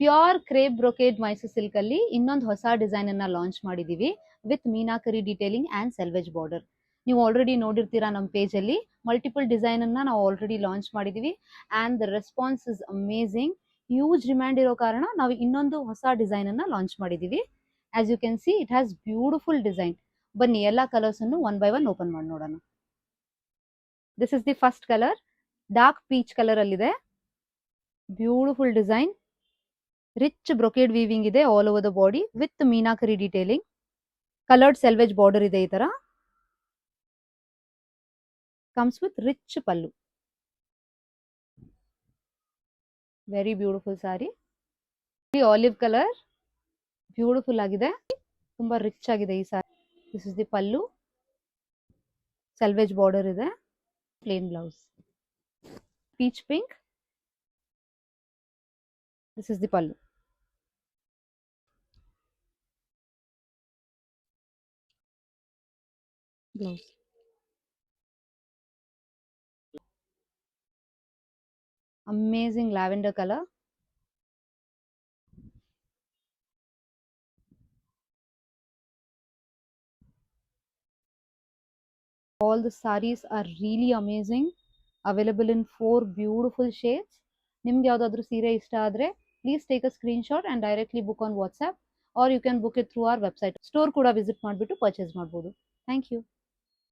Pure crepe brocade Mysore silk ಅಲ್ಲಿ ಇನ್ನೊಂದು ಹೊಸ ಡಿಸೈನ್ ಅನ್ನ ಲಾಂಚ್ ಮಾಡಿದೀವಿ with meenakari detailing and selvage border. ನೀವು ಆಲ್ರೆಡಿ ನೋಡಿರ್ತೀರಾ ನಮ್ಮ ಪೇಜ್ ಅಲ್ಲಿ ಮಲ್ಟಿಪಲ್ ಡಿಸೈನ್ ಅನ್ನ ನಾವು ಆಲ್ರೆಡಿ ಲಾಂಚ್ ಮಾಡಿದೀವಿ and the response is amazing. Huge demand ಇರೋ ಕಾರಣ ನಾವು ಇನ್ನೊಂದು ಹೊಸ ಡಿಸೈನ್ ಅನ್ನ ಲಾಂಚ್ ಮಾಡಿದೀವಿ. As you can see it has beautiful design. ಬನ್ನಿ ಎಲ್ಲಾ ಕಲರ್ಸ್ ಅನ್ನು ಒನ್ ಬೈ ಒನ್ ಓಪನ್ ಮಾಡಿ ನೋಡೋಣ. This is the first colour, dark peach colour ಅಲ್ಲಿದೆ. Beautiful design, rich brocade weaving ಇದೆ all over the body with meenakari detailing. Coloured selvage border ಇದೆ. ಈ ತರ comes with rich pallu. Very beautiful sari. Olive colour beautiful ಆಗಿದೆ, ತುಂಬಾ rich ಆಗಿದೆ ಈ sari. This is the pallu, selvage border ಇದೆ, plain blouse. Peach pink, this is the pallu. Blouse. Amazing lavender color. All the sarees are really amazing. Available in 4 beautiful shades. ನಿಮ್ಗೆ ಯಾವ್ದಾದ್ರು ಸೀರೆ ಇಷ್ಟ ಆದ್ರೆ please take a screenshot and directly book on WhatsApp, or you can book it through our website. Store ಕೂಡ visit ಮಾಡಿಬಿಟ್ಟು purchase ಮಾಡ್ಬೋದು. Thank you.